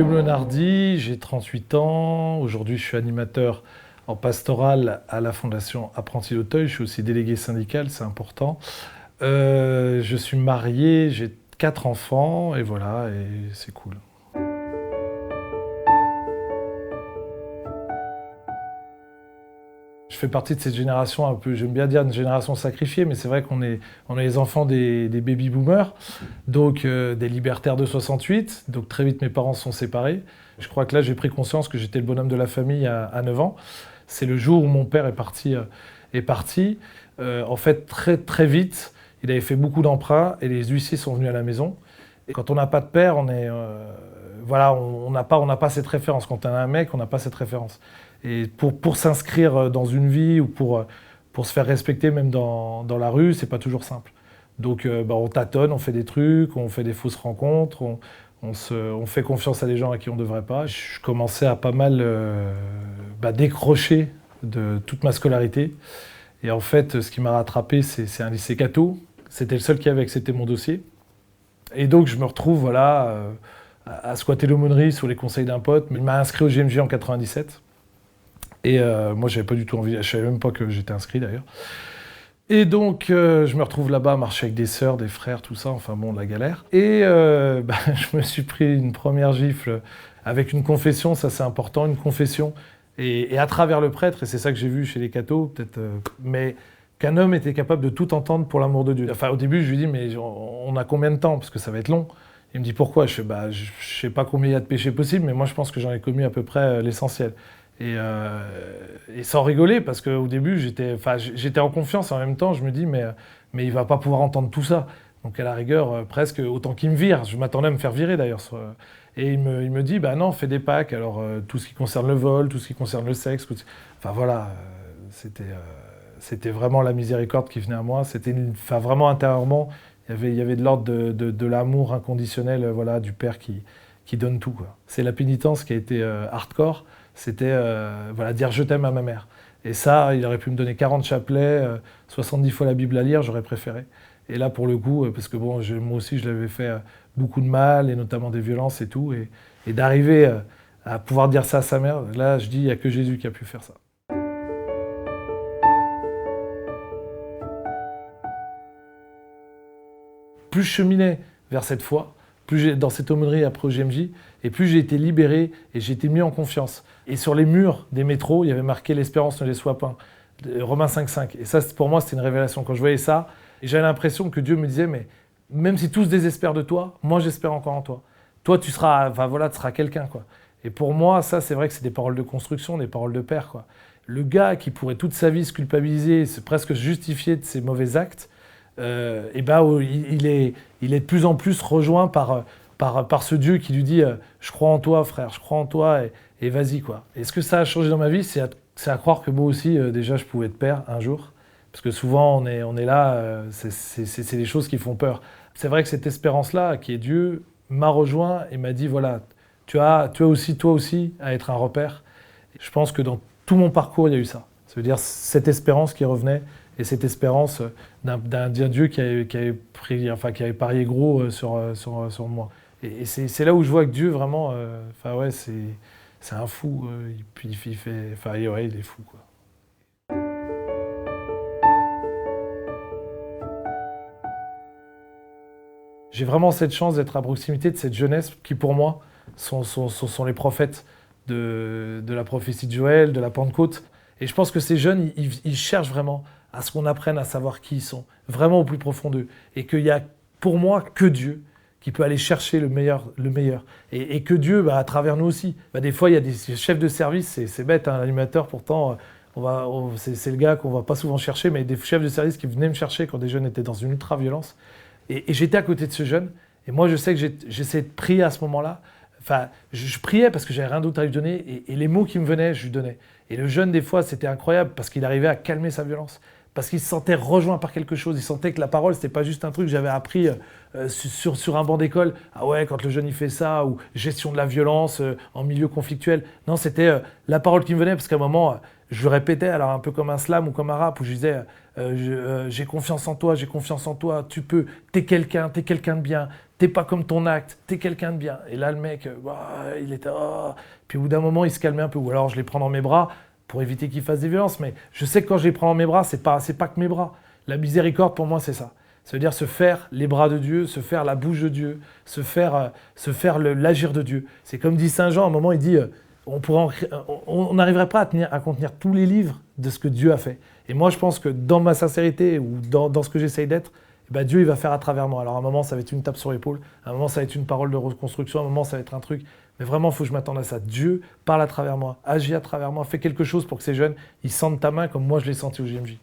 Guillaume Leonardi, j'ai 38 ans. Aujourd'hui, je suis animateur en pastoral à la Fondation Apprentis d'Auteuil. Je suis aussi délégué syndical, c'est important. Je suis marié, j'ai 4 enfants et voilà, et c'est cool. Je fais partie de cette génération un peu, j'aime bien dire une génération sacrifiée, mais c'est vrai on est les enfants des baby-boomers, donc des libertaires de 68, donc très vite mes parents se sont séparés. Je crois que là j'ai pris conscience que j'étais le bonhomme de la famille à 9 ans. C'est le jour où mon père est parti. En fait, très vite, il avait fait beaucoup d'emprunts et les huissiers sont venus à la maison. Et quand on n'a pas de père, voilà, on n'a pas cette référence. Quand on a un mec, on n'a pas cette référence. Et pour s'inscrire dans une vie ou pour se faire respecter même dans la rue, c'est pas toujours simple. Donc on tâtonne, on fait des trucs, on fait des fausses rencontres, on fait confiance à des gens à qui on ne devrait pas. Je commençais à pas mal décrocher de toute ma scolarité. Et en fait, ce qui m'a rattrapé, c'est un lycée catho. C'était le seul qui avait accepté mon dossier. Et donc je me retrouve voilà, à squatter l'aumônerie sur les conseils d'un pote. Il m'a inscrit au GMJ en 97. Et moi, j'avais pas du tout envie, je savais même pas que j'étais inscrit d'ailleurs. Et donc, je me retrouve là-bas, marcher avec des sœurs, des frères, tout ça, enfin bon, la galère. Et je me suis pris une première gifle avec une confession, ça c'est important, une confession. Et à travers le prêtre, et c'est ça que j'ai vu chez les cathos, peut-être, mais qu'un homme était capable de tout entendre pour l'amour de Dieu. Enfin, au début, je lui dis, mais on a combien de temps? Parce que ça va être long. Il me dit, pourquoi? Je fais, je sais pas combien il y a de péchés possibles, mais moi, je pense que j'en ai commis à peu près l'essentiel. Et sans rigoler, parce qu'au début, j'étais en confiance, et en même temps, je me dis, mais il va pas pouvoir entendre tout ça. Donc à la rigueur, presque autant qu'il me vire. Je m'attendais à me faire virer d'ailleurs. Et il me dit, bah non, fais des packs. Alors tout ce qui concerne le vol, tout ce qui concerne le sexe, enfin voilà, c'était vraiment la miséricorde qui venait à moi. Vraiment intérieurement, il y avait de l'ordre de l'amour inconditionnel, voilà, du père qui donne tout, quoi. C'est la pénitence qui a été hardcore. C'était voilà, dire je t'aime à ma mère. Et ça, il aurait pu me donner 40 chapelets, 70 fois la Bible à lire, j'aurais préféré. Et là, pour le coup, parce que bon, moi aussi, je l'avais fait beaucoup de mal, et notamment des violences et tout, et d'arriver à pouvoir dire ça à sa mère, là, je dis, il n'y a que Jésus qui a pu faire ça. Plus je cheminais vers cette foi, plus j'ai dans cette aumônerie après au GMJ, et plus j'ai été libéré et j'ai été mis en confiance. Et sur les murs des métros, il y avait marqué « L'espérance ne les soit pas », Romains 5,5. Et ça, pour moi, c'était une révélation. Quand je voyais ça, j'avais l'impression que Dieu me disait « Mais même si tous désespèrent de toi, moi j'espère encore en toi. Toi, tu seras quelqu'un, quoi. » Et pour moi, ça, c'est vrai que c'est des paroles de construction, des paroles de père, quoi. Le gars qui pourrait toute sa vie se culpabiliser, se presque se justifier de ses mauvais actes, il est de plus en plus rejoint par ce Dieu qui lui dit je crois en toi, frère, je crois en toi, et vas-y, quoi. Et ce que ça a changé dans ma vie, c'est à croire que moi aussi, déjà, je pouvais être père un jour. Parce que souvent, on est là, c'est des choses qui font peur. C'est vrai que cette espérance-là, qui est Dieu, m'a rejoint et m'a dit voilà, tu as aussi, toi aussi, à être un repère. Je pense que dans tout mon parcours, il y a eu ça. Ça veut dire cette espérance qui revenait, et cette espérance d'un Dieu qui avait parié gros sur moi. Et c'est là où je vois que Dieu, vraiment, c'est un fou. Il est fou, quoi. J'ai vraiment cette chance d'être à proximité de cette jeunesse qui, pour moi, sont les prophètes de la prophétie de Joël, de la Pentecôte. Et je pense que ces jeunes, ils cherchent vraiment à ce qu'on apprenne à savoir qui ils sont, vraiment au plus profond d'eux. Et qu'il y a, pour moi, que Dieu qui peut aller chercher le meilleur. Et que Dieu, à travers nous aussi. Des fois, il y a des chefs de service, c'est bête, hein, l'animateur, pourtant, c'est le gars qu'on va pas souvent chercher, mais des chefs de service qui venaient me chercher quand des jeunes étaient dans une ultra-violence. Et j'étais à côté de ce jeune, et moi, je sais que j'essayais de prier à ce moment-là. Enfin, je priais parce que j'avais rien d'autre à lui donner, et les mots qui me venaient, je lui donnais. Et le jeune, des fois, c'était incroyable, parce qu'il arrivait à calmer sa violence. Parce qu'il se sentait rejoint par quelque chose. Il sentait que la parole, c'était pas juste un truc que j'avais appris sur un banc d'école. Ah ouais, quand le jeune il fait ça, ou gestion de la violence en milieu conflictuel. Non, c'était la parole qui me venait, parce qu'à un moment, je le répétais, alors un peu comme un slam ou comme un rap, où je disais j'ai confiance en toi, tu peux, t'es quelqu'un de bien, t'es pas comme ton acte, t'es quelqu'un de bien. Et là, le mec, il était... Puis au bout d'un moment, il se calmait un peu. Ou alors, je les prends dans mes bras pour éviter qu'il fasse des violences. Mais je sais que quand je les prends dans mes bras, c'est pas que mes bras. La miséricorde, pour moi, c'est ça. Ça veut dire se faire les bras de Dieu, se faire la bouche de Dieu, se faire l'agir de Dieu. C'est comme dit Saint Jean, à un moment, il dit, on n'arriverait pas à contenir tous les livres de ce que Dieu a fait. Et moi, je pense que dans ma sincérité ou dans ce que j'essaye d'être, Dieu, il va faire à travers moi. Alors à un moment, ça va être une tape sur l'épaule, à un moment, ça va être une parole de reconstruction, à un moment, ça va être un truc. Mais vraiment, il faut que je m'attende à ça. Dieu parle à travers moi, agit à travers moi, fais quelque chose pour que ces jeunes, ils sentent ta main comme moi, je l'ai senti au JMJ.